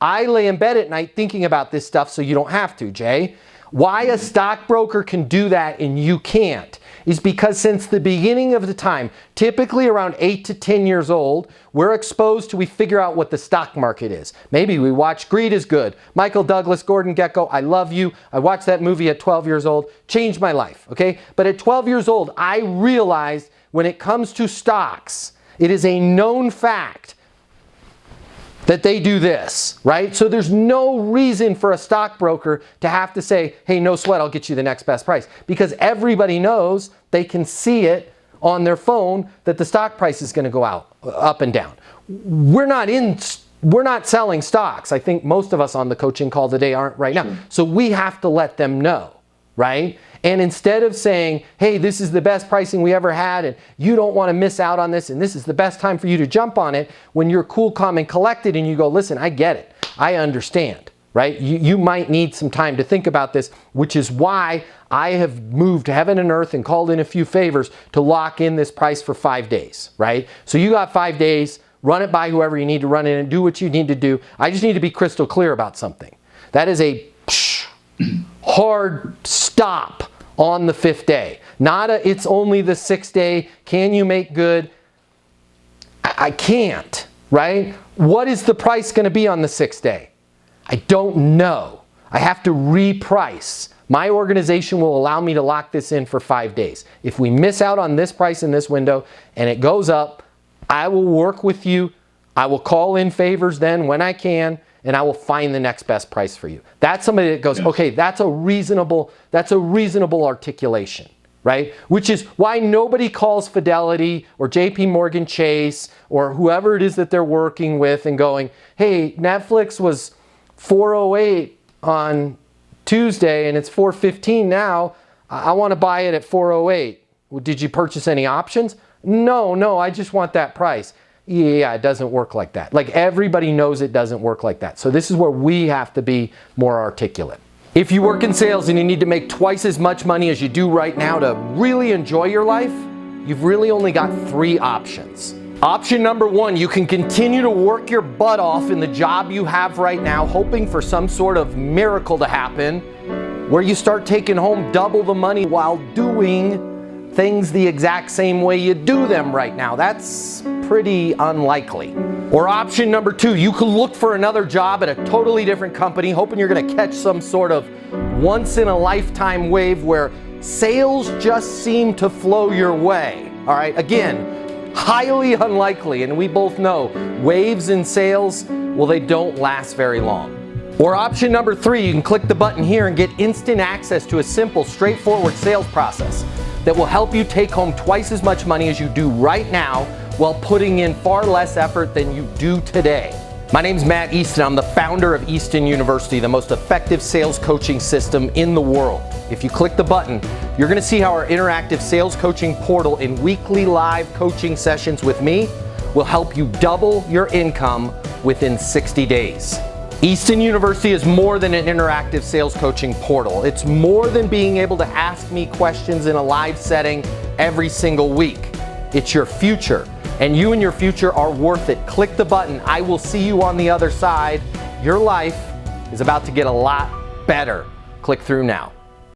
I lay in bed at night thinking about this stuff so you don't have to, Jay. Why a stockbroker can do that and you can't is because since the beginning of the time, typically around 8 to 10 years old, we're exposed to, we figure out what the stock market is. Maybe we watch Greed is Good. Michael Douglas, Gordon Gekko, I love you. I watched that movie at 12 years old, changed my life, okay? But at 12 years old, I realized when it comes to stocks, it is a known fact that they do this, right? So there's no reason for a stockbroker to have to say, hey, no sweat, I'll get you the next best price. Because everybody knows, they can see it on their phone that the stock price is gonna go up and down. We're not selling stocks. I think most of us on the coaching call today aren't right now. So we have to let them know, right? And instead of saying, hey, this is the best pricing we ever had and you don't want to miss out on this and this is the best time for you to jump on it, when you're cool, calm, and collected and you go, listen, I get it. I understand, right? You might need some time to think about this, which is why I have moved heaven and earth and called in a few favors to lock in this price for 5 days, right? So you got 5 days, run it by whoever you need to run it and do what you need to do. I just need to be crystal clear about something. That is a hard stop on the 5th day. Not a, it's only the 6th day. Can you make good? I can't, right? What is the price going to be on the 6th day? I don't know. I have to reprice. My organization will allow me to lock this in for 5 days. If we miss out on this price in this window and it goes up, I will work with you. I will call in favors then when I can, and I will find the next best price for you. That's somebody that goes, okay, that's a reasonable articulation, right? Which is why nobody calls Fidelity or JP Morgan Chase or whoever it is that they're working with and going, hey, Netflix was 408 on Tuesday and it's 415 now. I want to buy it at 408. Well, did you purchase any options? No, I just want that price. Yeah, it doesn't work like that. Like everybody knows it doesn't work like that. So this is where we have to be more articulate. If you work in sales and you need to make twice as much money as you do right now to really enjoy your life, you've really only got 3 options. Option number 1, you can continue to work your butt off in the job you have right now, hoping for some sort of miracle to happen, where you start taking home double the money while doing things the exact same way you do them right now. That's pretty unlikely. Or option number 2, you can look for another job at a totally different company, hoping you're gonna catch some sort of once-in-a-lifetime wave where sales just seem to flow your way. All right, again, highly unlikely, and we both know waves in sales, well, they don't last very long. Or option number 3, you can click the button here and get instant access to a simple, straightforward sales process that will help you take home twice as much money as you do right now while putting in far less effort than you do today. My name's Matt Easton. I'm the founder of Easton University, the most effective sales coaching system in the world. If you click the button, you're gonna see how our interactive sales coaching portal and weekly live coaching sessions with me will help you double your income within 60 days. Easton University is more than an interactive sales coaching portal. It's more than being able to ask me questions in a live setting every single week. It's your future, and you and your future are worth it. Click the button. I will see you on the other side. Your life is about to get a lot better. Click through now.